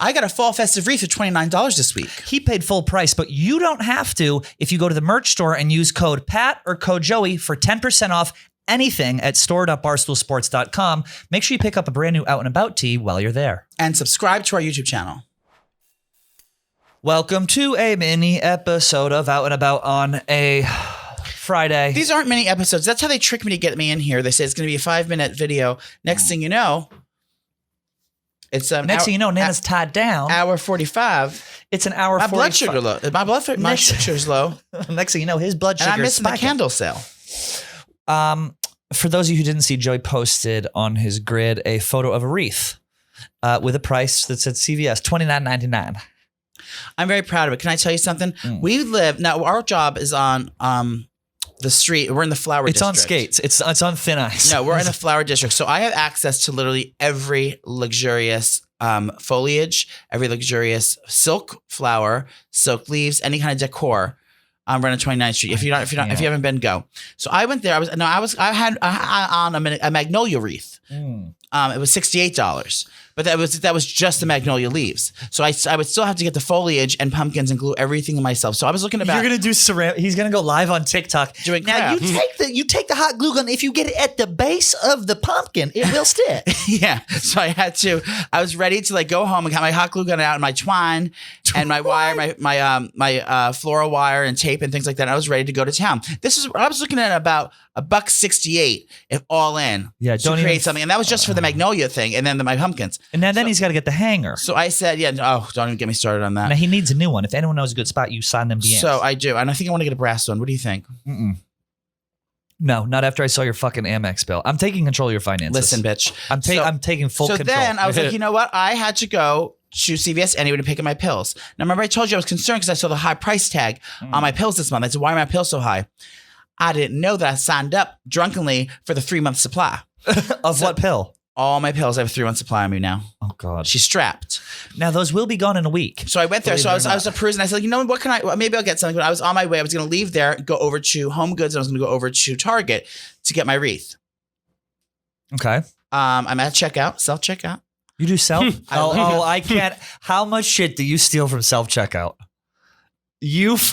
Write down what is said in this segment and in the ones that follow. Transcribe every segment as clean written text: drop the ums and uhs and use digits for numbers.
I got a fall festive wreath for $29 this week. He paid full price, but you don't have to if you go to the merch store and use code Pat or code Joey for 10% off anything at store.barstoolsports.com. Make sure you pick up a brand new Out and About tee while you're there. And subscribe to our YouTube channel. Welcome to a mini episode of Out and About on a Friday. These aren't mini episodes. That's how they trick me to get me in here. They say it's going to be a 5-minute video. Next thing you know, it's next thing you know, Nana's tied down. Hour 45. It's an hour. My blood sugar low. My sugar's low. Next thing you know, his blood sugar. And I'm missing the candle sale. For those of you who didn't see, Joey posted on his grid a photo of a wreath with a price that said CVS $29.99. I'm very proud of it. Can I tell you something? We live now. Our job is on the street. We're in the flower district. It's on skates. It's on thin ice. No, we're in the flower district. So I have access to literally every luxurious foliage, every luxurious silk flower, silk leaves, any kind of decor. Right on 29th Street. If you haven't been, go. So I went there. I had on a magnolia wreath. It was $68. But that was just the magnolia leaves. So I would still have to get the foliage and pumpkins and glue everything in myself. So I was looking about. You're gonna do ceramic. He's gonna go live on TikTok doing now. craft. You take the hot glue gun. If you get it at the base of the pumpkin, it will stick. Yeah. So I was ready to like go home and got my hot glue gun out and my twine and my wire, my floral wire and tape and things like that. I was ready to go to town. I was looking at about $168 if all in. Yeah. To create something, and that was just for the magnolia thing, and then my pumpkins. And then he's got to get the hanger. So I said, yeah, don't even get me started on that. Now he needs a new one. If anyone knows a good spot, you sign them DMs. So I do. And I think I want to get a brass one. What do you think? No, not after I saw your fucking Amex bill. I'm taking control of your finances. Listen, bitch. I'm taking full control. So then I was like, you know what? I had to go to CVS anyway to pick up my pills. Now, remember I told you I was concerned because I saw the high price tag on my pills this month. I said, why are my pills so high? I didn't know that I signed up drunkenly for the 3-month supply. Of what pill? All my pills. I have a 3-month supply on me now. Oh, God. She's strapped. Now, those will be gone in a week. So I went there. So I was cruising. I said, you know, what can I, maybe I'll get something. But I was on my way. I was going to leave there, go over to Home Goods. And I was going to go over to Target to get my wreath. Okay. I'm at checkout, self-checkout. You do self? I can't. How much shit do you steal from self-checkout? It's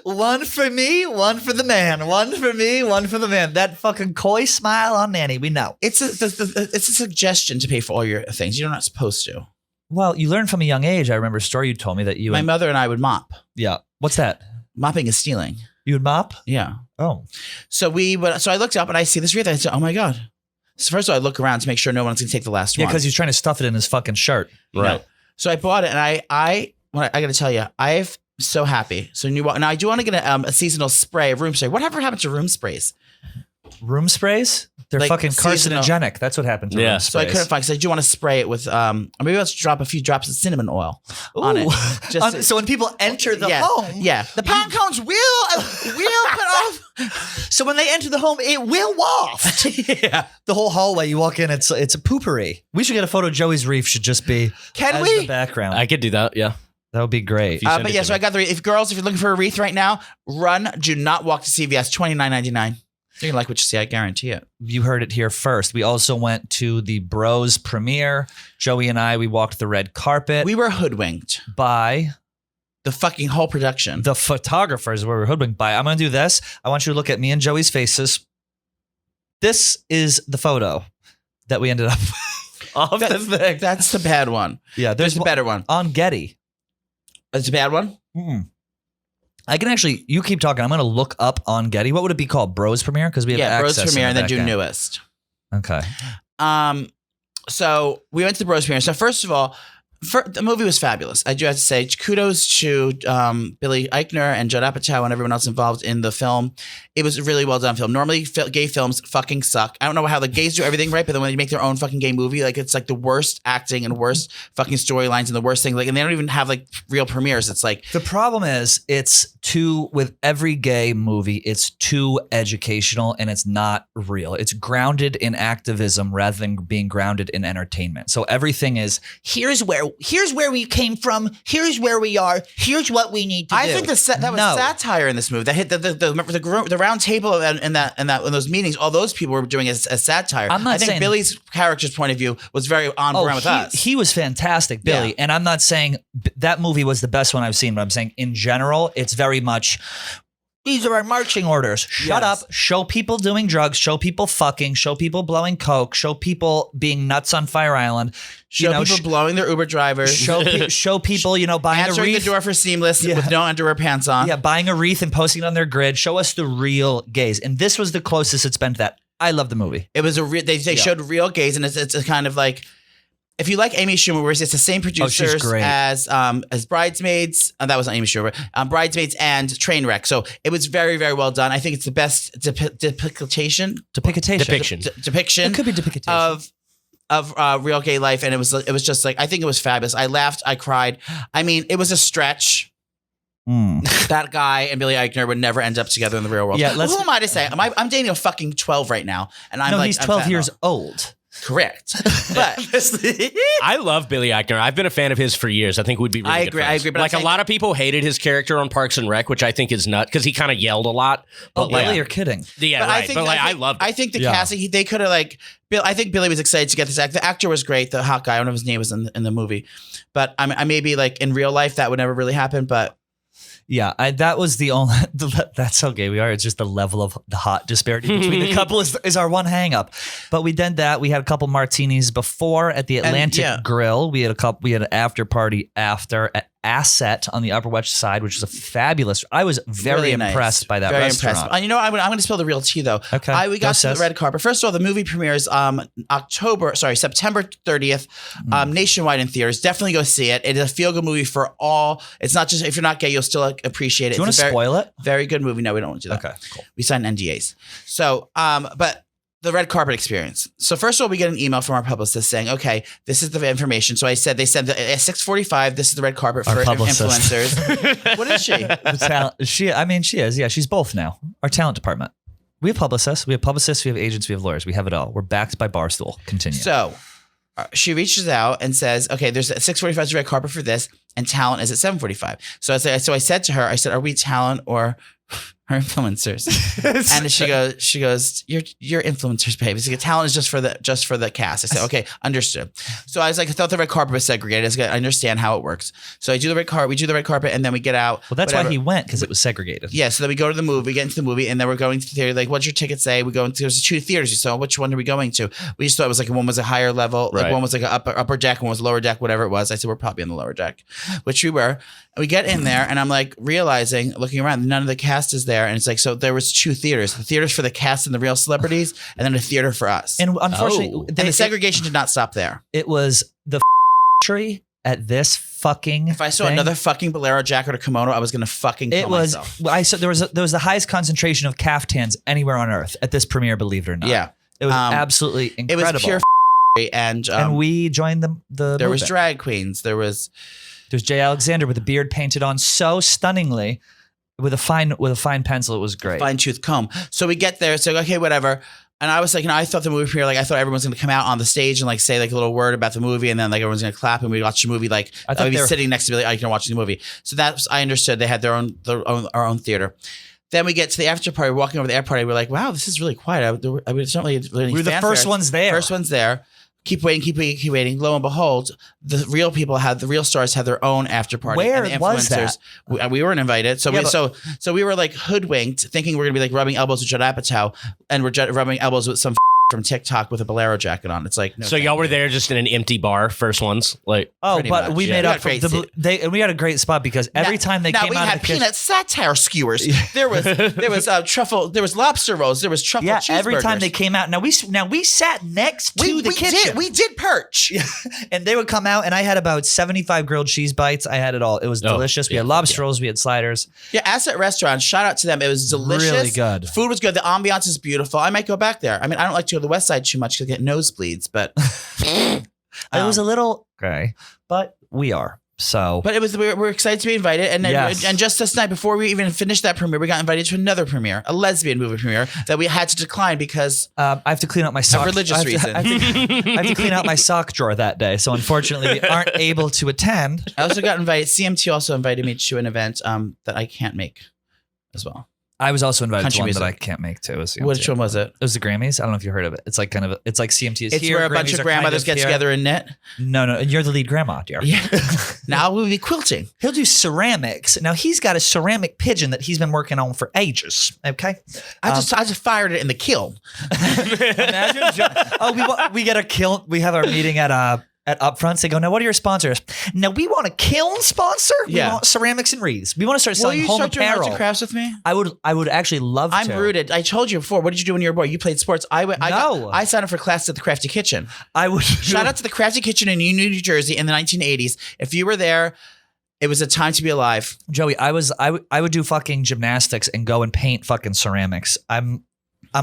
one for me, one for the man. One for me, one for the man. That fucking coy smile on Nanny, we know. It's a suggestion to pay for all your things. You're not supposed to. Well, you learned from a young age. I remember a story you told me that my mother and I would mop. Yeah. What's that? Mopping is stealing. You would mop? Yeah. Oh. So I looked up and I see this wreath. I said, oh my God. So first of all, I look around to make sure no one's going to take the last one. Yeah, because he's trying to stuff it in his fucking shirt. Right. So I bought it and I got to tell you, I'm so happy. So now I do want to get a seasonal spray, a room spray. Whatever happened to room sprays? Room sprays? They're like fucking carcinogenic. Seasonal. That's what happened to room sprays. So I couldn't find, because I do want to spray it with, or maybe let's drop a few drops of cinnamon oil on it. So when people enter the home. Yeah. The pine cones will put off. So when they enter the home, it will waft. Yeah. The whole hallway, you walk in, it's a poopery. We should get a photo. Joey's reef should just be the background. I could do that, yeah. That would be great. But yeah, so I got the wreath. If you're looking for a wreath right now, do not walk to CVS, $29.99. You're gonna like what you see, I guarantee it. You heard it here first. We also went to the Bros premiere. Joey and we walked the red carpet. We were hoodwinked by the fucking whole production. The photographers were hoodwinked by. I'm gonna do this. I want you to look at me and Joey's faces. This is the photo that we ended up off the thing. That's the bad one. Yeah, there's a better one on Getty. It's a bad one. I can actually. You keep talking. I'm going to look up on Getty. What would it be called? Bros Premiere? Because we have access. Bros Premiere and then do newest. Okay. So we went to the Bros Premiere. So first of all, the movie was fabulous. I do have to say kudos to Billy Eichner and Judd Apatow and everyone else involved in the film. It was a really well done film. Normally, gay films fucking suck. I don't know how the gays do everything right, but then when they make their own fucking gay movie, like it's like the worst acting and worst fucking storylines and the worst thing. Like, and they don't even have like real premieres. It's like the problem is with every gay movie, it's too educational and it's not real. It's grounded in activism rather than being grounded in entertainment. So everything is here's where here's where we came from. Here's where we are. Here's what we need to do. I think that was satire in this movie. That hit the round table in those meetings. All those people were doing as satire. I think Billy's character's point of view was very on brand with us. He was fantastic, Billy. And I'm not saying that movie was the best one I've seen, but I'm saying in general, it's very much. These are our marching orders. Shut up. Show people doing drugs. Show people fucking. Show people blowing coke. Show people being nuts on Fire Island. Show people blowing their Uber drivers. Show people, buying answering a wreath. the door for Seamless with no underwear pants on. Yeah, buying a wreath and posting it on their grid. Show us the real gays. And this was the closest it's been to that. I love the movie. It was they showed real gays, and it's a kind of like. If you like Amy Schumer, where it's the same producers as Bridesmaids, that was not Amy Schumer, Bridesmaids and Trainwreck. So it was very, very well done. I think it's the best depiction. It could be depiction of real gay life, and it was just like I think it was fabulous. I laughed, I cried. I mean, it was a stretch. That guy and Billy Eichner would never end up together in the real world. Yeah, who am I to say? I'm dating a fucking 12 right now, and he's 12 years old. Correct. But I love Billy Eichner. I've been a fan of his for years. I think we'd be really good friends. I agree. But like a lot of people hated his character on Parks and Rec, which I think is nuts because he kind of yelled a lot. But really, you're kidding. Yeah, right. I loved it. I think the casting, they could have Bill. I think Billy was excited to get this act. The actor was great. The hot guy, I don't know if his name was in the movie, but I maybe in real life that would never really happen. But yeah, that was the only. That's how gay we are. It's just the level of the hot disparity between the couple is our one hang up. But we did that. We had a couple martinis before at the Atlantic Grill. We had an after party after at Asset on the Upper West Side, which is a fabulous. I was very impressed by that restaurant. Impressed. You know, I'm going to spill the real tea though. Okay. We got to the red carpet. First of all, the movie premieres September 30th, nationwide in theaters. Definitely go see it. It is a feel good movie for all. It's not just if you're not gay, you'll still appreciate it. Do you want to spoil it? Very good movie. No, we don't want to do that. Okay, cool. We signed NDAs. So, but. The red carpet experience. So first of all, we get an email from our publicist saying, okay, this is the information. So they said at 6:45, this is the red carpet for influencers. What is she? She is. Yeah, she's both now. Our talent department. We have publicists, we have agents, we have lawyers. We have it all. We're backed by Barstool. Continue. So she reaches out and says, okay, there's at 6:45 is the red carpet for this, and talent is at 7:45. So I said to her, are we talent or her influencers? And she goes, you're influencers, babe. It's like talent is just for the cast. I said, okay, understood. So I was like, I thought the red carpet was segregated. I understand how it works. So we do the red carpet, and then we get out. Well, that's why he went, because it was segregated. Yeah. So then we go to the movie, get into the movie, and then we're going to the theater. Like, what's your ticket say? We go into there's 2 theaters. So which one are we going to? We just thought it was one was a higher level, one was like an upper deck, one was lower deck, whatever it was. I said we're probably on the lower deck, which we were. And we get in there, and I'm like realizing, looking around, none of the cast is there, and it's like so there was 2 theaters: the theaters for the cast and the real celebrities, and then a theater for us. And unfortunately, the segregation did not stop there. It was the tree at this fucking. If I saw another fucking bolero jacket or kimono, I was gonna fucking kill myself. I saw there was the highest concentration of caftans anywhere on earth at this premiere. Believe it or not. Yeah, it was absolutely incredible. It was pure and we joined the. There movement. was drag queens. There's Jay Alexander with a beard painted on so stunningly. With a fine pencil, it was great. Fine tooth comb. So we get there. So okay, whatever. And I was like, I thought the movie premiere, I thought everyone's going to come out on the stage and say a little word about the movie, and then everyone's going to clap, and we watch the movie. I thought we'd be sitting next to Billy Eichner watching the movie. So that's I understood they had our own theater. Then we get to the after party. We're walking over the after party. We're like, wow, this is really quiet. It's not really we're the first ones there. First ones there. Keep waiting. Lo and behold, the real stars had their own after party. Where and the was that? We weren't invited, so we were hoodwinked, thinking we're gonna be rubbing elbows with Judd Apatow, and we're rubbing elbows with some from TikTok with a bolero jacket on. It's like no. So y'all were there just in an empty bar, first ones, but much. We made up for and we had a great spot because every time they came out, we had peanut satire skewers. There was truffle. There was lobster rolls. There was truffle. Yeah, cheeseburgers. every time they came out. Now we sat next to the kitchen. We did perch. Yeah. And they would come out, and I had about 75 grilled cheese bites. I had it all. It was delicious. We had lobster rolls. We had sliders. Yeah, Asset Restaurant. Shout out to them. It was delicious. Really good. Food was good. The ambiance is beautiful. I might go back there. I mean, I don't like to go to the West Side too much because I get nosebleeds, but it was a little gray, but we are. So, But we're excited to be invited, and Yes. and just this night before we even finished that premiere, we got invited to another premiere, a lesbian movie premiere that we had to decline because I have to clean out my sock. religious reason. I have to clean out my sock drawer that day. So unfortunately, we aren't able to attend. I also got invited. CMT also invited me to an event that I can't make as well. I was also invited Country to one music. that I can't make too. Which one was it? It was the Grammys. I don't know if you heard of it. It's like it's like CMT is It's here. where a bunch Grammys of are grandmothers kind of get here. together and knit. No, and you're the lead grandma, dear. Yeah. Now we'll be quilting. He'll do ceramics. Now he's got a ceramic pigeon that he's been working on for ages. Okay. I just fired it in the kiln. Imagine. We get a kiln. We have our meeting at Upfronts. They go, now what are your sponsors? Now we want a kiln sponsor. Yeah. We want ceramics and wreaths. We want to start Will selling you home start doing arts apparel. and crafts with me? I would actually love to. I'm rooted. I told you before. What did you do when you were a boy? You played sports. I signed up for class at the Crafty Kitchen. I would Shout out to the Crafty Kitchen in Union, New Jersey in the 1980s. If you were there, it was a time to be alive. Joey, I would do fucking gymnastics and go and paint fucking ceramics. I'm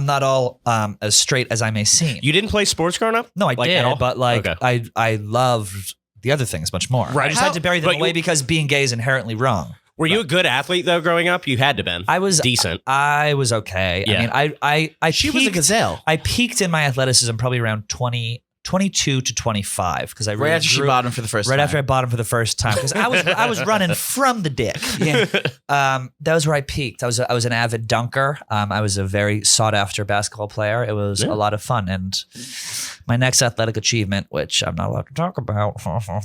not all as straight as I may seem. You didn't play sports growing up? No, I Like, at all? did, but like Okay. I loved the other things much more. Right. I just had to bury them But away you- because being gay is inherently wrong. Were you a good athlete though growing up? You had to been. I was decent. I was okay. Yeah. I mean, I She was a peaked- gazelle. I peaked in my athleticism probably around 22 to 25 because I really Right after she grew- bought him for the first time. Right after I bought him for the first time because I was running from the dick. Yeah. That was where I peaked. I was an avid dunker. I was a very sought after basketball player. It was a lot of fun, and my next athletic achievement, which I'm not allowed to talk about,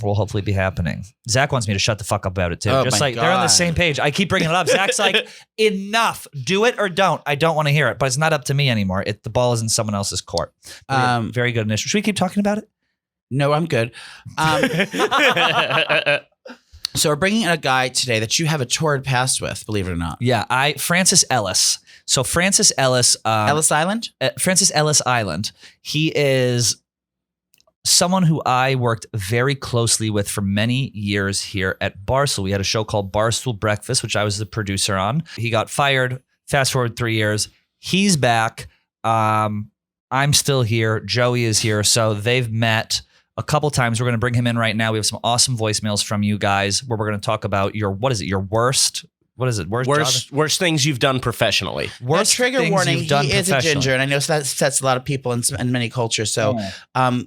will hopefully be happening. Zach wants me to shut the fuck up about it too. Oh, Just my like they're on the God. same page. I keep bringing it up. Zach's like, enough. Do it or don't. I don't want to hear it, but it's not up to me anymore. The ball is in someone else's court. Very good initiative. Should we keep talking about it? No, I'm good. So we're bringing in a guy today that you have a torrid past with, believe it or not. Yeah, Francis Ellis. So Francis Ellis, Ellis Island? Francis Ellis Island. He is someone who I worked very closely with for many years here at Barstool. We had a show called Barstool Breakfast, which I was the producer on. He got fired. Fast forward 3 years. He's back. I'm still here. Joey is here. So they've met a couple times. We're going to bring him in right now. We have some awesome voicemails from you guys where we're going to talk about your worst? What is it? Worst things you've done professionally. Worst trigger things warning, you've done he is a professionally. ginger, and I know that upsets a lot of people in many cultures. So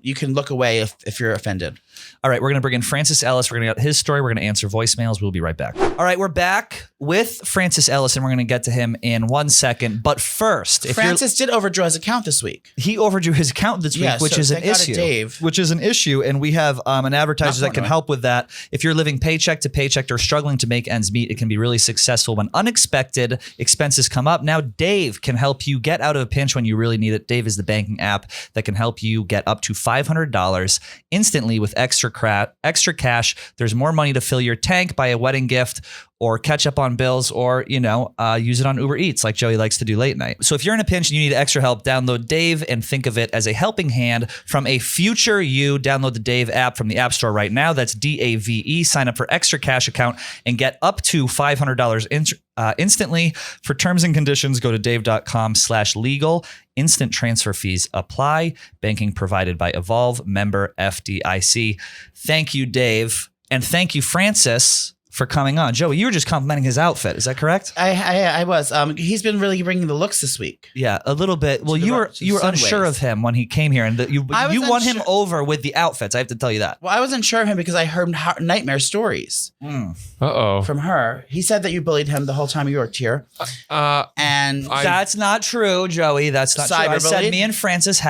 you can look away if you're offended. All right, we're going to bring in Francis Ellis. We're going to get his story. We're going to answer voicemails. We'll be right back. All right, we're back with Francis Ellis, and we're going to get to him in 1 second. But first, Francis did overdraw his account this week. he overdrew his account this week, Yeah, which so is an thank God issue. Dave. Which is an issue, and we have an advertiser Not that can one, help with that. If you're living paycheck to paycheck or struggling to make ends meet, it can be really successful when unexpected expenses come up. Now, Dave can help you get out of a pinch when you really need it. Dave is the banking app that can help you get up to $500 instantly with extra cash. There's more money to fill your tank, buy a wedding gift, or catch up on bills, or, use it on Uber Eats like Joey likes to do late night. So if you're in a pinch and you need extra help, download Dave and think of it as a helping hand from a future you. Download the Dave app from the App Store right now. That's DAVE. Sign up for extra cash account and get up to $500 instantly. For terms and conditions, go to dave.com/legal. Instant transfer fees apply. Banking provided by Evolve, member FDIC. Thank you, Dave. And thank you, Francis, for coming on. Joey, you were just complimenting his outfit. Is that correct? I was. He's been really bringing the looks this week. Yeah, a little bit. Well, To the you were right- to you were some unsure ways. of him when he came here, and you I was won him unsure- over with the outfits. I have to tell you that. Well, I wasn't sure of him because I heard nightmare stories Uh-oh. from her. He said that you bullied him the whole time you worked here. And That's not true, Joey. That's not true. I said Cyberbullied? me and Francis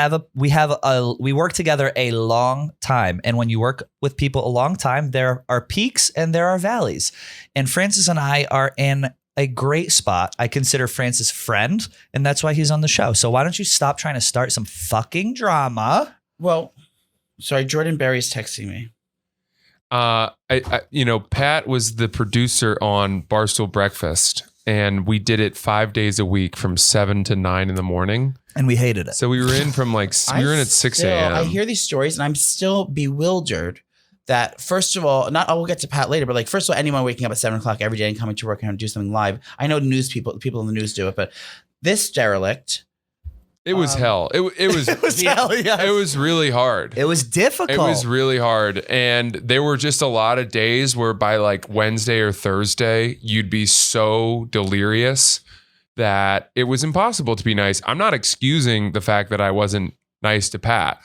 we work together a long time, and when you work with people a long time, there are peaks and there are valleys. And Francis and I are in a great spot. I consider Francis friend, and that's why he's on the show. So why don't you stop trying to start some fucking drama? well, sorry, Jordan Berry's texting me. Pat was the producer on Barstool Breakfast, and we did it 5 days a week from 7 to 9 in the morning. And we hated it. So we were in from we were in at 6 a.m. I hear these stories and I'm still bewildered that, first of all, we'll get to Pat later, but first of all, anyone waking up at 7 o'clock every day and coming to work and do something live. I know people in the news do it, but this derelict It was hell. It was hell, yes. it was really hard. It was difficult. It was really hard. And there were just a lot of days where by like Wednesday or Thursday, you'd be so delirious that it was impossible to be nice. I'm not excusing the fact that I wasn't nice to Pat.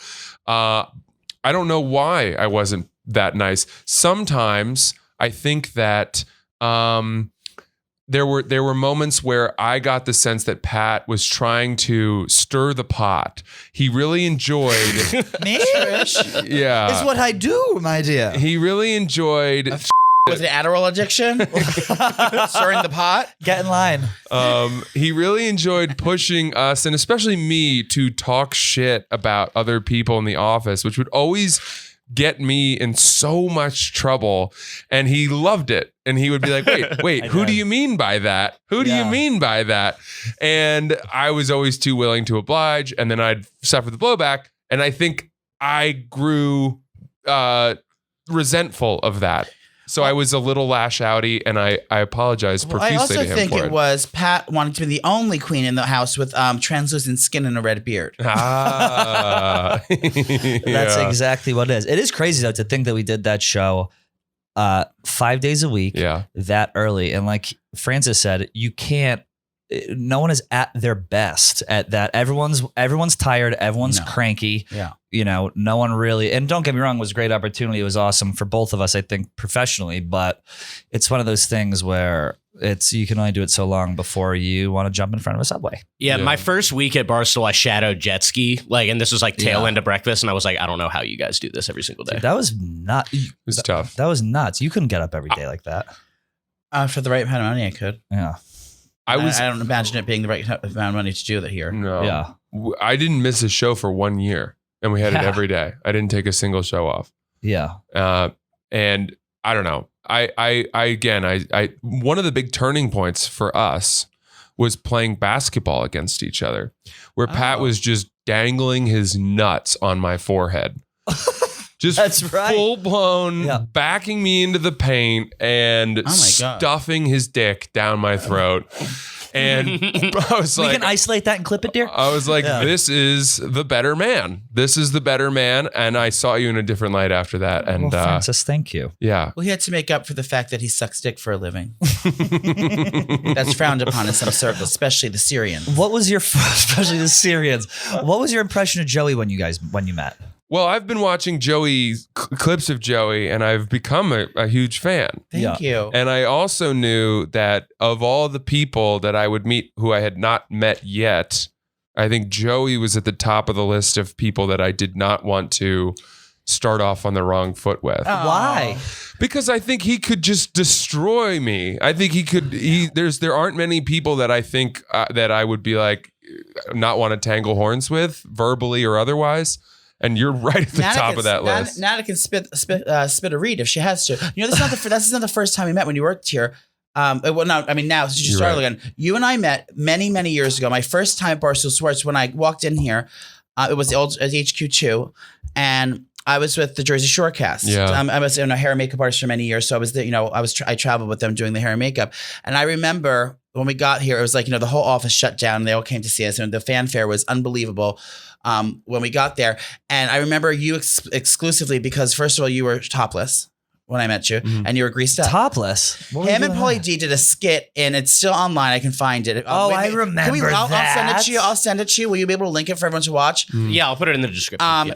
I don't know why I wasn't that nice. Sometimes I think that there were moments where I got the sense that Pat was trying to stir the pot. He really enjoyed Me? yeah. It's what I do, my dear. He really enjoyed Was it Adderall addiction? Stirring the pot? Get in line. he really enjoyed pushing us and especially me to talk shit about other people in the office, which would always get me in so much trouble. And he loved it. And he would be like, wait, who do you mean by that? Who do you mean by that? And I was always too willing to oblige. And then I'd suffer the blowback. And I think I grew resentful of that. So I was a little lash outy, and I apologize profusely I also to him think for it was Pat wanted to be the only queen in the house with translucent skin and a red beard. Ah. That's exactly what it is. It is crazy though to think that we did that show 5 days a week that early. And like Francis said, you can't, no one is at their best at that. Everyone's tired. Everyone's cranky. Yeah. You know, no one really, and don't get me wrong, it was a great opportunity. It was awesome for both of us, I think, professionally, but it's one of those things where you can only do it so long before you want to jump in front of a subway. Yeah, my first week at Barstool, I shadowed jet ski, and this was like tail end of breakfast, and I was like, I don't know how you guys do this every single day. Dude, that was not. It was tough. That was nuts. You couldn't get up every day like that. For the right amount of money, I could. Yeah. I don't imagine it being the right amount of money to do that here. No. Yeah. I didn't miss a show for 1 year, and we had it every day. I didn't take a single show off. Yeah. And I don't know. I one of the big turning points for us was playing basketball against each other, where Pat was just dangling his nuts on my forehead. Just That's right. full blown backing me into the paint and stuffing his dick down my throat. And I was like, we can isolate that and clip it, dear. I was like, this is the better man. This is the better man. And I saw you in a different light after that. And Francis, thank you. Yeah. Well, he had to make up for the fact that he sucks dick for a living. That's frowned upon in some circles, especially the Syrians. What was your, especially the Syrians, what was your impression of Joey when you met? Well, I've been watching clips of Joey, and I've become a huge fan. Thank you. And I also knew that of all the people that I would meet who I had not met yet, I think Joey was at the top of the list of people that I did not want to start off on the wrong foot with. Why? Because I think he could just destroy me. I think he could. There aren't many people that I think that I would be like not want to tangle horns with, verbally or otherwise. And you're right at the top of that list. Nana can spit a reed if she has to. You know, this is not the first time we met when you worked here. Now since you started again. You and I met many, many years ago. My first time at Barstool Sports, when I walked in here, it was the old HQ2, and I was with the Jersey Shore cast. Yeah. I was a hair and makeup artist for many years, so I was there. I traveled with them doing the hair and makeup, and I remember when we got here, it was like the whole office shut down, and they all came to see us, and the fanfare was unbelievable. When we got there, and I remember you exclusively because first of all, you were topless when I met you, and you were greased up. Topless? Him and Pauly D did a skit, and it's still online. I can find it. I remember I'll that. send it to you. I'll send it to you. Will you be able to link it for everyone to watch? Yeah, I'll put it in the description.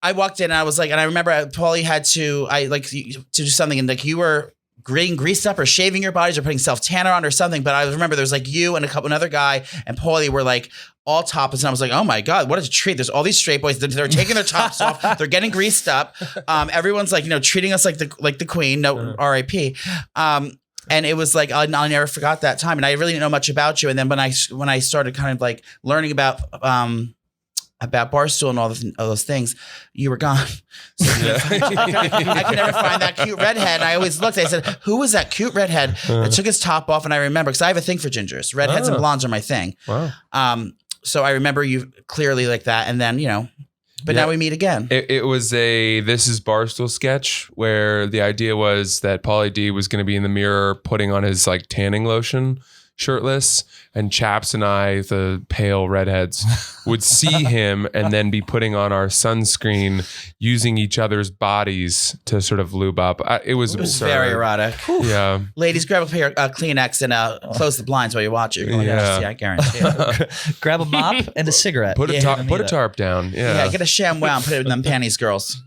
I walked in, and I was like, and I remember Pauly had to do something, and like you were getting greased up or shaving your bodies or putting self tanner on or something. But I remember there was like you and another guy, and Pauly were like all topless, and I was like, oh my God, what a treat. There's all these straight boys. They're taking their tops off. They're getting greased up. Everyone's like, treating us like the queen. No, R.I.P. And it was like, I never forgot that time. And I really didn't know much about you. And then when I started kind of like learning about Barstool and all those things, you were gone. So I could never find that cute redhead. And I always looked. I said, "Who was that cute redhead that took his top off?" And I remember because I have a thing for gingers. Redheads and blondes are my thing. Wow. So I remember you clearly like that. And then but now we meet again. It was a This Is Barstool sketch where the idea was that Pauly D was going to be in the mirror putting on his like tanning lotion, shirtless, and Chaps and I, the pale redheads, would see him and then be putting on our sunscreen, using each other's bodies to sort of lube up. It was absurd. very erotic. Yeah. Ladies, grab a pair of Kleenex and close the blinds while you watch it. You're going Yeah. to see, I guarantee it. Grab a mop and a cigarette. Put a Yeah. tarp down. Yeah, get a ShamWow and put it in them panties, girls.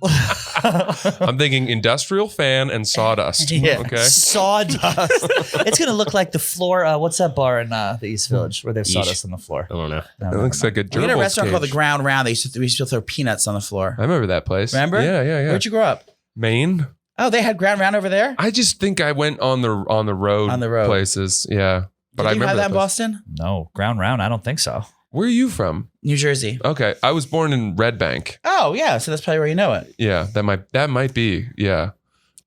I'm thinking industrial fan and sawdust. Yeah. Okay. Sawdust. It's gonna look like the floor. What's that bar in the East Village where they have sawdust on the floor? I don't know. No, It never looks mind. like a We had a gerbil restaurant called the cage. Ground Round. We used to throw peanuts on the floor. I remember that place. Remember? Yeah. Where'd you grow up? Maine. Oh, they had Ground Round over there? I just think I went on the road. On the road. Places. Yeah. But Did I you remember have that in place. Boston? No, ground round. I don't think so. Where are you from? New Jersey. Okay, I was born in Red Bank. Oh, yeah. So that's probably where you know it. Yeah, that might be. Yeah,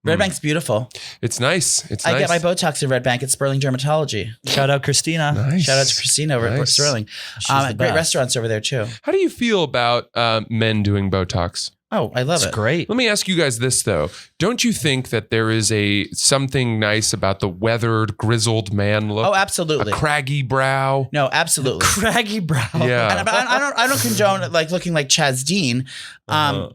Red Bank's beautiful. it's nice. It's I nice. get my Botox in Red Bank at Sperling Dermatology. Shout out Christina. Nice. Shout out to Christina over at Nice. Sterling. She's the Great best. restaurants over there too. How do you feel about men doing Botox? Oh, I love It's it. great. Let me ask you guys this though: don't you think that there is something nice about the weathered, grizzled man look? Oh, a absolutely. craggy brow. No, absolutely. Craggy brow. Yeah. And I don't condone like looking like Chaz Dean,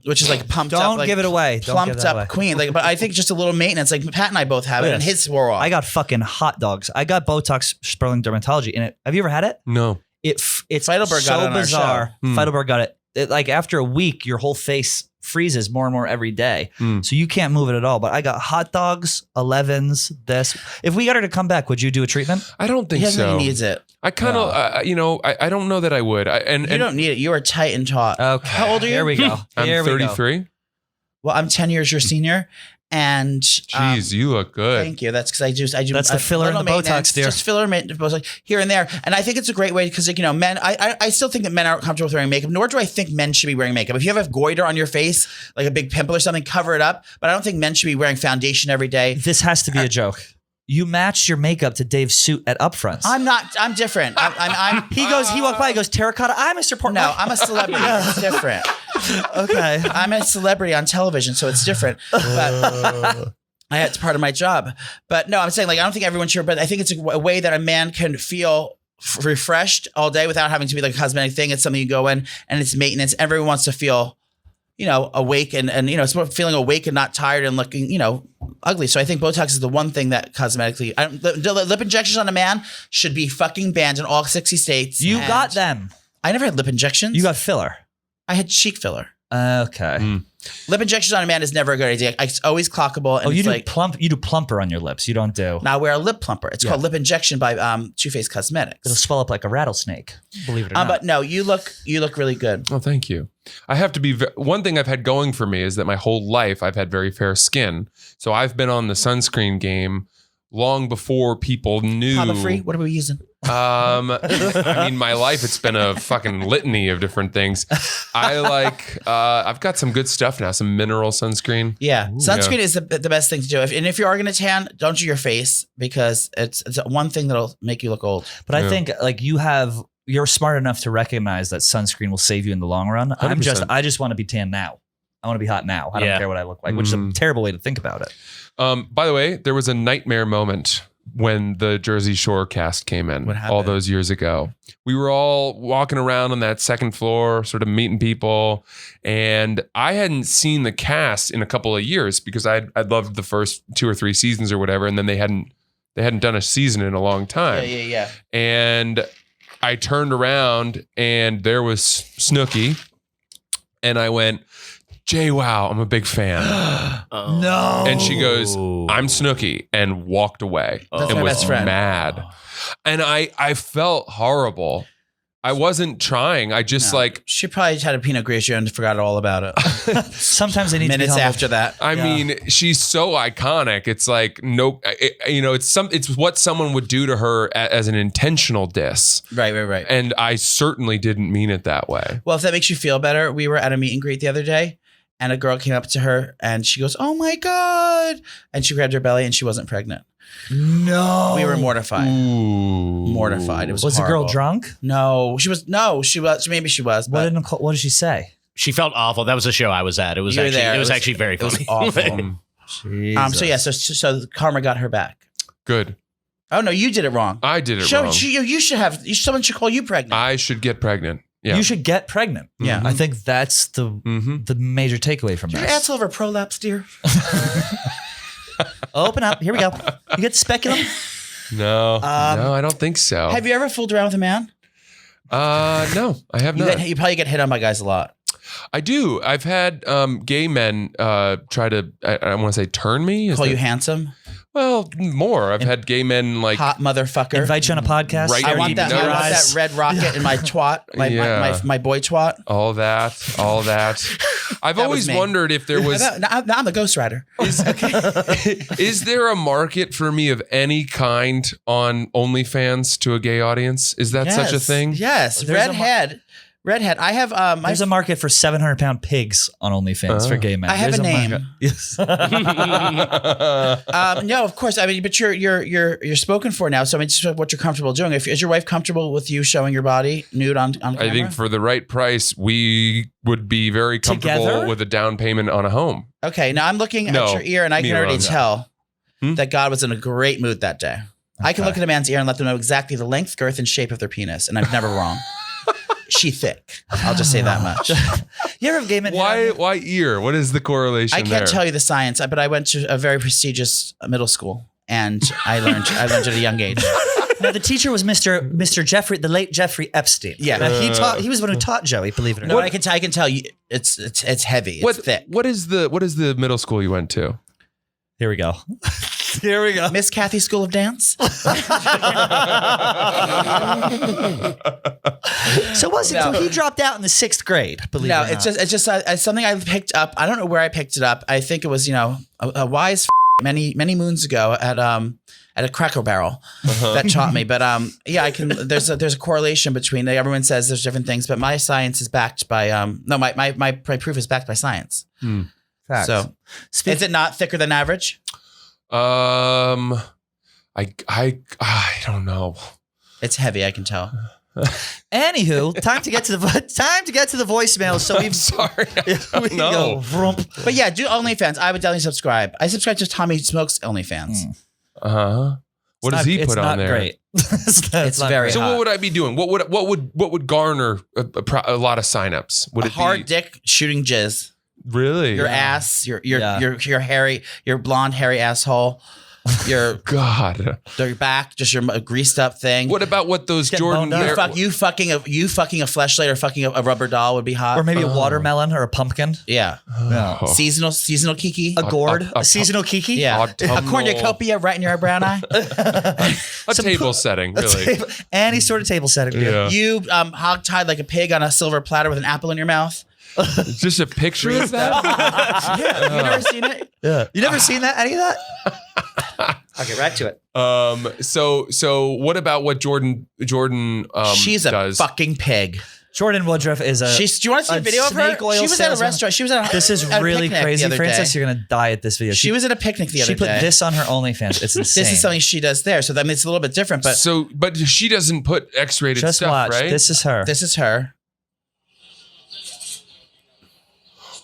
which is like pumped up. Don't Like, give it away. Don't give plumped that up away. queen. Like, but I think just a little maintenance. Like Pat and I both have it, and Yes. his wore off. I got fucking hot dogs. I got Botox Sperling Dermatology in it. Have you ever had it? No. It's Feidelberg so got it on our bizarre. show. Hmm. Feidelberg got it. Like after a week, your whole face freezes more and more every day. Hmm. So you can't move it at all. But I got hot dogs, 11s, this. If we got her to come back, would you do a treatment? I don't think he doesn't so. he needs it. I kind of, I don't know that I would. You don't need it. You are tight and taut. Okay. How old are you? Here we go. I'm Here we go. 33. Well, I'm 10 years your senior, and Jeez, you look good. thank you. That's because I do. That's the filler and little the Botox, maintenance, dear. Just filler maintenance, Botox here and there, and I think it's a great way because, like, men. I still think that men aren't comfortable with wearing makeup. Nor do I think men should be wearing makeup. If you have a goiter on your face, like a big pimple or something, cover it up. But I don't think men should be wearing foundation every day. This has to be a joke. You matched your makeup to Dave's suit at Upfronts. I'm not. I'm different. He walked by, he goes, terracotta, I'm Mr. Portnoy. No, I'm a celebrity. It's different. Okay. I'm a celebrity on television, so it's different. But it's part of my job. But no, I'm saying, like, I don't think everyone should, but I think it's a way that a man can feel refreshed all day without having to be like a cosmetic thing. It's something you go in and it's maintenance. Everyone wants to feel, awake and it's more feeling awake and not tired and looking, ugly. So I think Botox is the one thing that cosmetically, the lip injections on a man should be fucking banned in all 60 states. You And got them. I never had lip injections. You got filler. I had cheek filler. Okay. Lip injections on a man is never a good idea. It's always clockable. And Oh, you it's do like, you do plumper on your lips. You don't do. now I wear a lip plumper. It's Yeah. called lip injection by Too Faced It'll Cosmetics. swell up like a rattlesnake. Believe it or not. But no, you look really good. Oh, thank you. I have to be. One thing I've had going for me is that my whole life I've had very fair skin. So I've been on the sunscreen game long before people knew. Papa free. What are we using? I mean, my life, it's been a fucking litany of different things. I've got some good stuff now, some mineral sunscreen. Yeah, sunscreen is the best thing to do. If you're going to tan, don't do your face because it's one thing that'll make you look old. But I think like you're smart enough to recognize that sunscreen will save you in the long run. 100%. I just want to be tan now. I want to be hot now. I don't Yeah. care what I look like, which is a terrible way to think about it. By the way, there was a nightmare moment when the Jersey Shore cast came in What happened? all those years ago. We were all walking around on that second floor, sort of meeting people. And I hadn't seen the cast in a couple of years because I'd loved the first 2 or 3 seasons or whatever. And then they hadn't done a season in a long time. Yeah. And I turned around and there was Snooki. And I went, Jay, wow, I'm a big fan. No. And she goes, I'm Snooki, and walked away That's and my was best friend. mad. And I felt horrible. I wasn't trying. I just No. She probably had a Pinot Grigio and forgot all about it. Sometimes they need Minutes to be humbled. after that. I mean, she's so iconic. It's like it's what someone would do to her as an intentional diss. Right. And I certainly didn't mean it that way. Well, if that makes you feel better, we were at a meet and greet the other day, and a girl came up to her and she goes, "Oh my God!" And she grabbed her belly, and she wasn't pregnant. No. We were mortified. Ooh. Mortified. It was. Was the girl horrible. drunk? No, she was. No, she was. Maybe she was. What But what did she say? She felt awful. That was a show I was at. It was You were actually there. it was It was- actually very it was funny. awful. So yeah. So karma got her back. Good. Oh no, you did it wrong. I did it wrong. Someone should call you pregnant. I should get pregnant. Yeah. You should get pregnant. Yeah. I think that's the major takeaway from Did this. your asshole ever prolapse, dear? Open up. Here we go. You get speculum? No, I don't think so. Have you ever fooled around with a man? No, I have You, not. you probably get hit on by guys a lot. I do. I've had gay men try to, I want to say, turn me. Call you handsome, Well, more. I've had gay men like hot motherfucker. Invite you on a podcast. Right. I want that. I want Nice. that red rocket in my twat, my boy twat. all that. I've That was always me. wondered if there was. Now I'm the Ghost Rider. Is there a market for me of any kind on OnlyFans to a gay audience? Is that such a thing? Yes, There's a redhead. I have There's a market for 700-pound pigs on OnlyFans for gay men. I have There's a name. market. Yes. no, of course. I mean, but you're spoken for now. So I mean, just what you're comfortable doing. Is your wife comfortable with you showing your body nude on camera? I think for the right price, we would be very comfortable Together? with a down payment on a home. Okay, now I'm looking No, at your ear, and I me can already alone. tell Hmm? that God was in a great mood that day. I can look at a man's ear and let them know exactly the length, girth, and shape of their penis, and I'm never wrong. She thick. I'll just say that much. You ever have gay men? Why ear? What is the correlation I can't there? tell you the science, but I went to a very prestigious middle school, and I learned at a young age. No, the teacher was Mr. Jeffrey, the late Jeffrey Epstein. Yeah. He was the one who taught Joey. Believe it or No, not. I can tell you, it's heavy. It's What thick. What is the middle school you went to? Here we go. Here we go. Miss Kathy School of Dance. So he dropped out in the 6th grade. Believe it or not. it's just something I picked up. I don't know where I picked it up. I think it was a wise many moons ago at a Cracker Barrel that taught me. But I can. There's a correlation between. Everyone says there's different things, but my science is backed by my proof is backed by science. Facts. So is it not thicker than average? I don't know. It's heavy. I can tell. Anywho, time to get to the voicemail. So we've Sorry. we go. Vroom. But yeah, do OnlyFans. I would definitely subscribe. I subscribe to Tommy Smokes OnlyFans. What does he put on there? Great. It's not very great. So hot. what would I be doing? What would garner a lot of signups? Would A it hard be dick shooting jizz. really? Your ass, your hairy, your blonde hairy asshole, your God. back, just your greased up thing. What about what those Getting Jordan? boned up. You fucking a fleshlight or fucking a rubber doll would be hot. Or maybe a watermelon or a pumpkin. yeah, Oh. seasonal kiki. A gourd. a A seasonal kiki. Yeah, a autumnal- cornucopia right in your brown eye. A table setting, really. Any sort of table setting. Yeah. You hog-tied like a pig on a silver platter with an apple in your mouth. Just a picture of that. You never seen it? Yeah. You never seen that? Any of that? I'll get right to it. So what about what Jordan She's a does? fucking pig. Jordan Woodruff is a. Do you want to see a video of her? snake oil She was at a salesman. restaurant. She was at a. This is at a really picnic the crazy, other Francis. day. You're gonna die at this video. She was at a picnic the other She put day. this on her OnlyFans. It's insane. This is something she does there. So that means it's a little bit different, but But she doesn't put X-rated Just stuff, watch. right? This is her. this is her.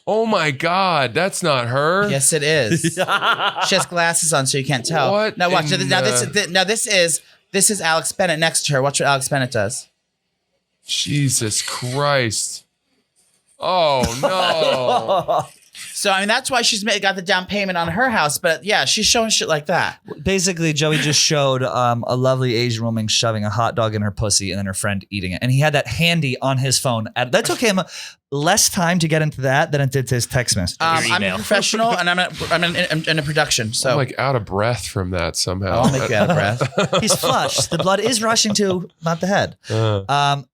Oh my God, that's not her. Yes, it is. She has glasses on, so you can't tell. What Now watch. in This is Alex Bennett next to her. Watch what Alex Bennett does. Jesus Christ. Oh no. So I mean, that's why she's got the down payment on her house. But yeah, she's showing shit like that. Basically, Joey just showed a lovely Asian woman shoving a hot dog in her pussy and then her friend eating it. And he had that handy on his phone. That took him less time to get into that than it did to his text message. I'm a email. professional, and I'm in a production. So I'm like out of breath from that somehow. I'll make you out of breath. He's flushed. The blood is rushing to not the head.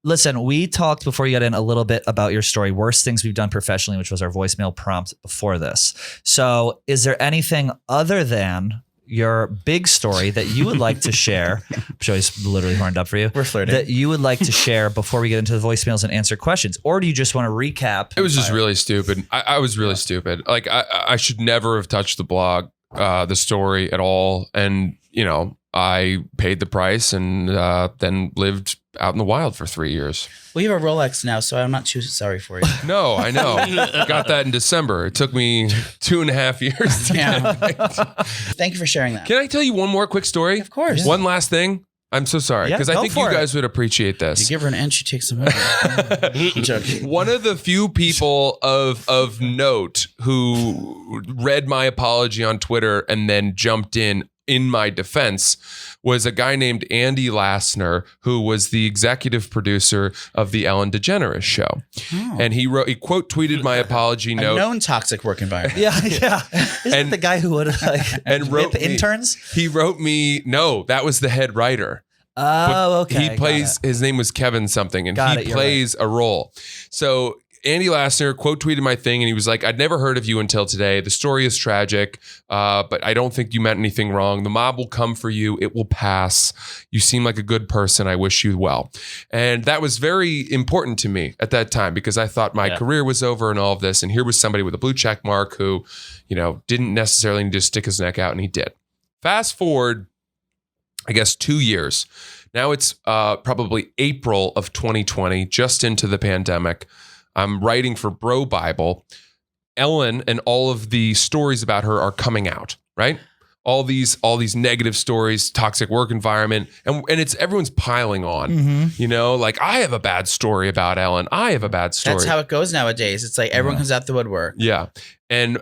Listen, we talked before you got in a little bit about your story, worst things we've done professionally, which was our voicemail prompt before this. So is there anything other than your big story that you would like to share? Joey's literally horned up for you. We're flirting. That you would like to share before we get into the voicemails and answer questions? Or do you just want to recap? It was just really stupid. I was really stupid. Like I should never have touched the blog, the story at all. And I paid the price and then lived out in the wild for 3 years. Well, you have a Rolex now, so I'm not too sorry for you. No, I know. Got that in December. It took me 2.5 years. Yeah. Thank you for sharing that. Can I tell you one more quick story? Of course. One last thing. I'm so sorry Yeah, because I go think for you it. guys would appreciate You this. give her an inch, she takes some more. I'm joking. One of the few people of note who read my apology on Twitter and then jumped in my defense was a guy named Andy Lassner, who was the executive producer of the Ellen DeGeneres show. Oh. And he quote tweeted my apology A note known toxic work environment. Yeah. Isn't And- it the guy who would and wrote whip me- interns? He wrote me, no, that was the head writer. Oh, okay. He plays, his name was Kevin something, and Got he it, you're plays a role. So Andy Lassner quote tweeted my thing, and he was like, I'd never heard of you until today. The story is tragic, but I don't think you meant anything wrong. The mob will come for you. It will pass. You seem like a good person. I wish you well. And that was very important to me at that time because I thought my career was over and all of this. And here was somebody with a blue check mark who, didn't necessarily need to stick his neck out, and he did. Fast forward, I guess 2 years. Now it's probably April of 2020, just into the pandemic. I'm writing for Bro Bible. Ellen and all of the stories about her are coming out, right? All these negative stories, toxic work environment, and it's everyone's piling on. Mm-hmm. Like I have a bad story about Ellen. I have a bad story. That's how it goes nowadays. It's like everyone comes out the woodwork. Yeah. And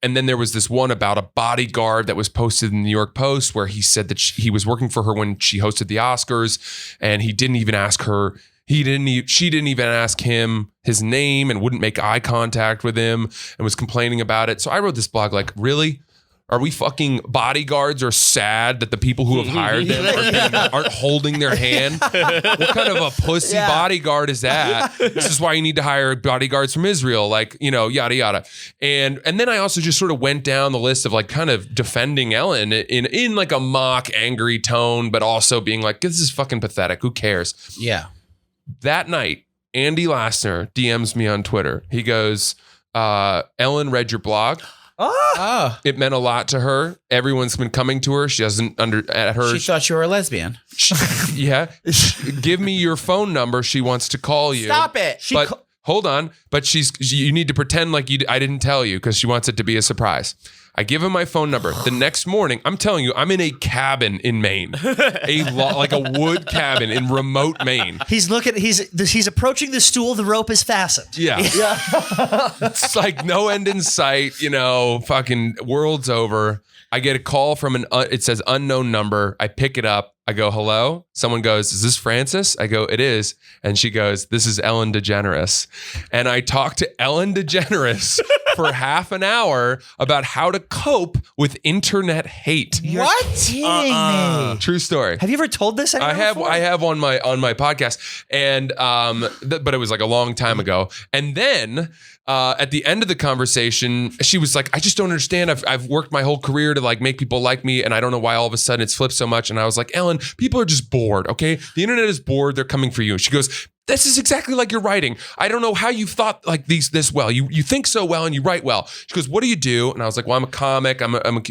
then there was this one about a bodyguard that was posted in the New York Post where he said that he was working for her when she hosted the Oscars, and he didn't even ask her. She didn't even ask him his name and wouldn't make eye contact with him and was complaining about it. So I wrote this blog like, really? Are we fucking bodyguards are sad that the people who have hired them aren't holding their hand? What kind of a pussy bodyguard is that? This is why you need to hire bodyguards from Israel, like, yada, yada. And then I also just sort of went down the list of like kind of defending Ellen in like a mock angry tone, but also being like, this is fucking pathetic. Who cares? Yeah. That night, Andy Lassner DMs me on Twitter. He goes, Ellen read your blog. Oh. It meant a lot to her. Everyone's been coming to her. She doesn't at her. She thought you were a lesbian. Yeah. Give me your phone number. She wants to call you. Stop it. But hold on. But you need to pretend like I didn't tell you because she wants it to be a surprise. I give him my phone number. The next morning, I'm telling you, I'm in a cabin in Maine, like a wood cabin in remote Maine. He's approaching the stool. The rope is fastened. Yeah. It's like no end in sight, fucking world's over. I get a call from it says unknown number. I pick it up. I go, hello? Someone goes, is this Francis? I go, it is. And she goes, this is Ellen DeGeneres. And I talked to Ellen DeGeneres for half an hour about how to cope with internet hate. You're kidding me. True story. Have you ever told this? I have on my podcast, and but it was like a long time ago. And then at the end of the conversation, she was like, "I just don't understand. I've worked my whole career to like make people like me, and I don't know why all of a sudden it's flipped so much." And I was like, "Ellen, people are just bored. Okay, the internet is bored. They're coming for you." And she goes, "This is exactly like your writing. I don't know how you thought like this well. You think so well and you write well." She goes, "What do you do?" And I was like, "Well, I'm a comic.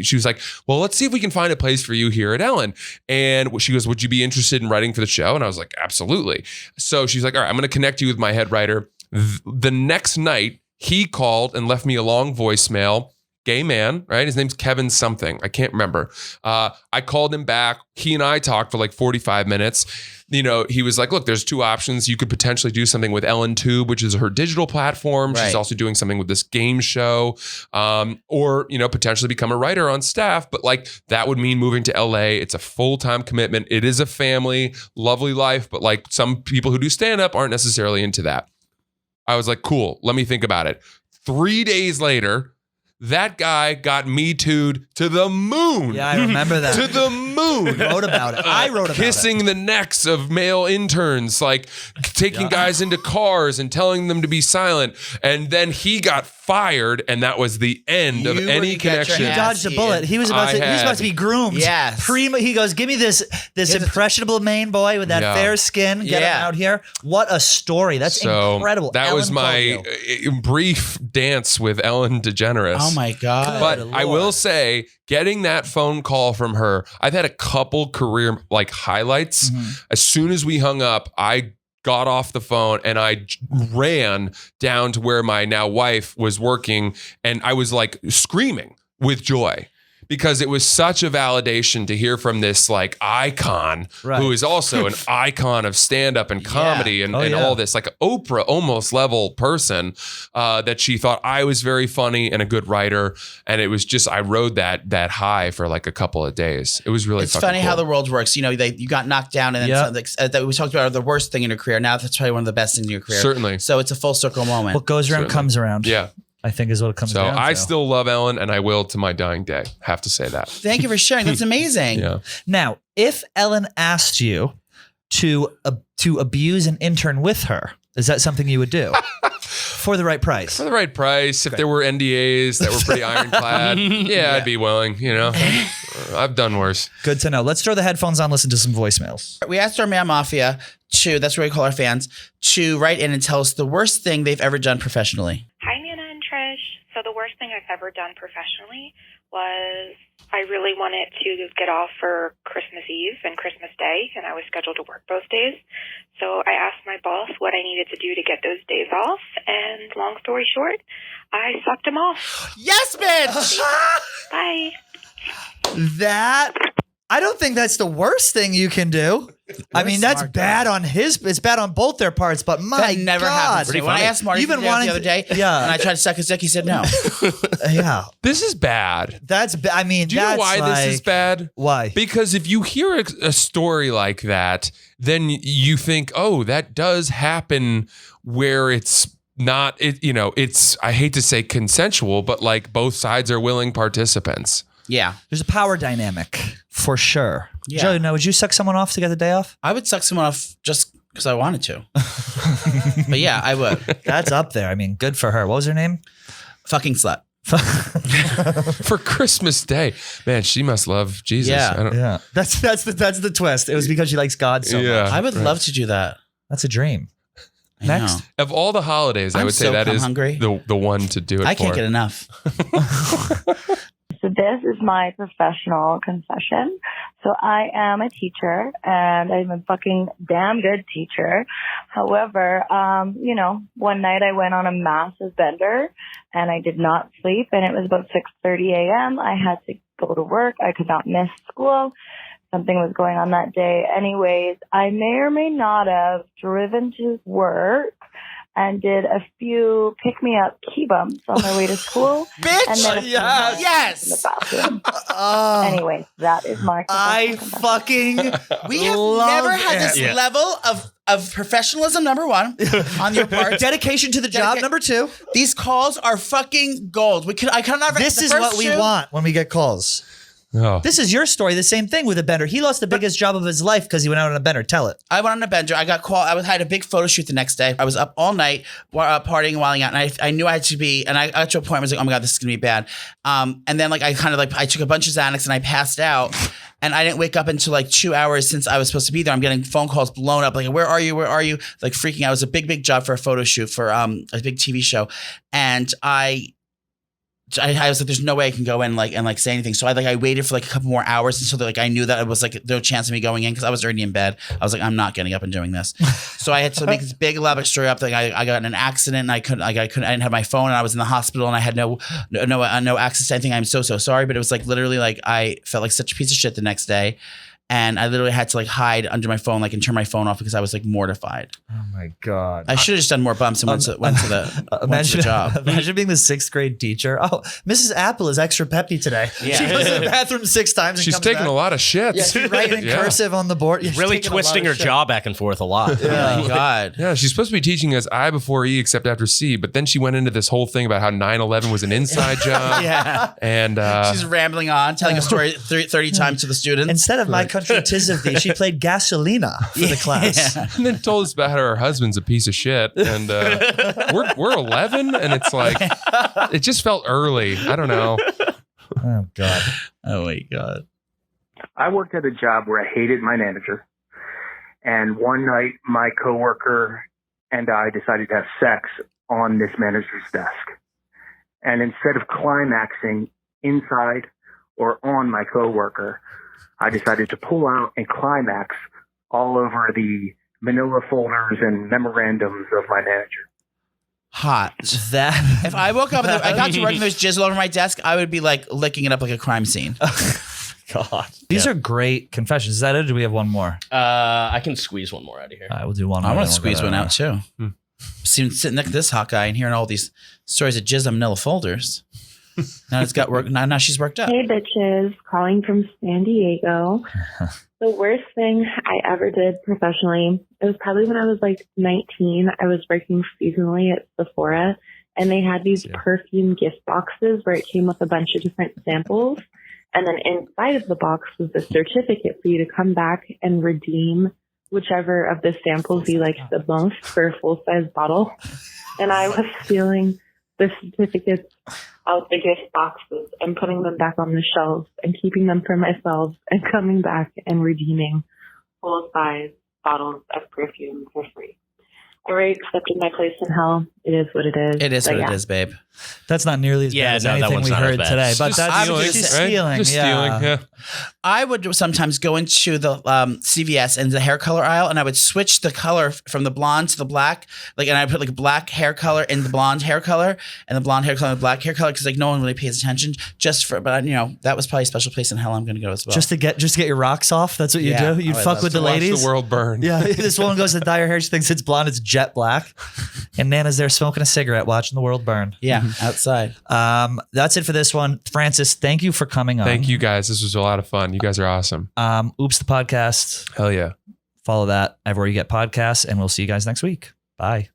She was like, "Well, let's see if we can find a place for you here at Ellen." And she goes, "Would you be interested in writing for the show?" And I was like, "Absolutely." So she's like, "All right, I'm going to connect you with my head writer." The next night, he called and left me a long voicemail. Gay man, right? His name's Kevin something. I can't remember. I called him back. He and I talked for like 45 minutes. He was like, look, there's two options. You could potentially do something with Ellen Tube, which is her digital platform. Right. She's also doing something with this game show, or, potentially become a writer on staff. But like that would mean moving to LA. It's a full-time commitment. It is a family, lovely life. But like some people who do stand-up aren't necessarily into that. I was like, cool, let me think about it. 3 days later, that guy got Me Too'd to the moon. Yeah, I remember that. To the moon. Wrote about it. I wrote about Kissing the necks of male interns, like taking guys into cars and telling them to be silent. And then he got fired, and that was the end of any connection. He dodged a bullet. He was about to be groomed. Yes. He goes, give me this impressionable Maine boy with that fair skin. Get him out here. What a story. That's incredible. That Ellen was my brief dance with Ellen DeGeneres. Oh my God. But I will say, getting that phone call from her, I've had a couple career like highlights. As soon as we hung up, I got off the phone and I ran down to where my now wife was working, and I was like screaming with joy. Because it was such a validation to hear from this like icon who is also an icon of stand-up and comedy and all this, like Oprah almost level person, that she thought I was very funny and a good writer. And it was just, I rode that high for like a couple of days. It was really It's funny cool. how the world works. You know, you got knocked down and then that we talked about the worst thing in your career. Now that's probably one of the best things in your career. Certainly. So it's a full circle moment. What goes around comes around. Yeah. I think is what it comes down to. So I still love Ellen, and I will to my dying day. Have to say that. Thank you for sharing. That's amazing. Yeah. Now, if Ellen asked you to abuse an intern with her, is that something you would do for the right price? For the right price, if there were NDAs that were pretty ironclad, I'd be willing. You know, I've done worse. Good to know. Let's throw the headphones on, listen to some voicemails. We asked our Man Mafia that's what we call our fans, to write in and tell us the worst thing they've ever done professionally. Hi, Nana and Trish. So the worst thing I've ever done professionally was I really wanted to get off for Christmas Eve and Christmas Day, and I was scheduled to work both days. So I asked my boss what I needed to do to get those days off, and long story short, I sucked him off. Yes, bitch! Bye. I don't think that's the worst thing you can do. I mean, that's bad on it's bad on both their parts, but my That never happens. God. When I asked Marty the other day, and I tried to suck his dick, he said no. Yeah. This is bad. That's I mean, do you know why this is bad? Why? Because if you hear a story like that, then you think, oh, that does happen where it's not, it's, I hate to say consensual, but like both sides are willing participants. Yeah. There's a power dynamic for sure. Yeah. Joe, now would you suck someone off to get the day off? I would suck someone off just because I wanted to. But yeah, I would. That's up there. I mean, good for her. What was her name? Fucking slut. For Christmas Day. Man, she must love Jesus. Yeah. Yeah. That's the twist. It was because she likes God so much. I would love to do that. That's a dream. I Next. know. Of all the holidays, I I'm would say so that is hungry. the one to do it I for. can't get enough. So this is my professional confession. So I am a teacher, and I'm a fucking damn good teacher. However, one night I went on a massive bender, and I did not sleep, and it was about 6:30 a.m. I had to go to work. I could not miss school. Something was going on that day. Anyways, I may or may not have driven to work and did a few pick-me-up key bumps on my way to school. Bitch! And then a few more Yes! in the bathroom. Anyway, that is my I confession. fucking We have love never had this it. level of professionalism, number one, on your part. Dedication to the job, number two. These calls are fucking gold. I cannot. This is what we want when we get calls. Oh. This is your story. The same thing with a bender. He lost the biggest job of his life because he went out on a bender. Tell it. I went on a bender. I got called. I had a big photo shoot the next day. I was up all night partying and wilding out, and I knew I had to be. And I got to a point where I was like, oh my god, this is gonna be bad. And then I took a bunch of Xanax and I passed out. And I didn't wake up until 2 hours since I was supposed to be there. I'm getting phone calls blown up. Like, where are you? Where are you? Like freaking out. It was a big job for a photo shoot for a big TV show. And I was like, there's no way I can go in and say anything. So I waited for a couple more hours until I knew that it was no chance of me going in because I was already in bed. I was like, I'm not getting up and doing this. So I had to make this big elaborate story up. I got in an accident and I didn't have my phone and I was in the hospital and I had no access to anything. I'm so sorry, but it was literally I felt like such a piece of shit the next day. And I literally had to hide under my phone, and turn my phone off because I was mortified. Oh my God. I should have just done more bumps and went to the job. Imagine being the 6th grade teacher. Oh, Mrs. Apple is extra peppy today. Yeah. She goes to the bathroom 6 times. And She's comes taking back. a lot of shits. Yeah, she's writing in cursive on the board. Yeah, she's Really taking a lot twisting of her shit. jaw back and forth a lot. Oh my God. Yeah, she's supposed to be teaching us I before E except after C, but then she went into this whole thing about how 9/11 was an inside job. Yeah. And She's rambling on, telling a story 30 times to the students. Instead of My Country 'Tis of Thee, she played Gasolina for the class. Yeah. and then told us about how her husband's a piece of shit. And we're 11, and it's it just felt early. I don't know. Oh God. Oh my God. I worked at a job where I hated my manager. And one night, my coworker and I decided to have sex on this manager's desk. And instead of climaxing inside or on my coworker, I decided to pull out and climax all over the manila folders and memorandums of my manager. Hot. That If I woke up and I got to work and there's jizz all over my desk, I would be like licking it up like a crime scene. God. These are great confessions. Is that it? Or do we have one more? I can squeeze one more out of here. All right, we'll do one. I more, want then to we'll squeeze go one out too. Sitting next to this hot guy and hearing all these stories of jizz on manila folders. Now it's got work. Now she's worked up. Hey, bitches. Calling from San Diego. The worst thing I ever did professionally, it was probably when I was like 19. I was working seasonally at Sephora, and they had these perfume gift boxes where it came with a bunch of different samples. And then inside of the box was a certificate for you to come back and redeem whichever of the samples you liked the most for a full-size bottle. And I was stealing the certificates out the gift boxes and putting them back on the shelves and keeping them for myself and coming back and redeeming full-size bottles of perfume for free. I already accepted my place in hell. It is what it is. It is what it is, babe. That's not nearly as bad as anything we heard today. But that's Just stealing. Just stealing. Yeah. I would sometimes go into the CVS and the hair color aisle, and I would switch the color from the blonde to the black. And I put like black hair color in the blonde hair color, and the blonde hair color in the black hair color, because like no one really pays attention. But that was probably a special place in hell I'm going to go as well. Just to get your rocks off. That's what you do. You'd fuck with the ladies. Watch the world burn. Yeah, this woman goes to dye her hair. She thinks it's blonde. It's jet black, and Nana's there smoking a cigarette, watching the world burn. Yeah, outside. That's it for this one. Francis, thank you for coming on. Thank you guys. This was a lot of fun. You guys are awesome. Oops, the podcast. Hell yeah. Follow that everywhere you get podcasts, and we'll see you guys next week. Bye.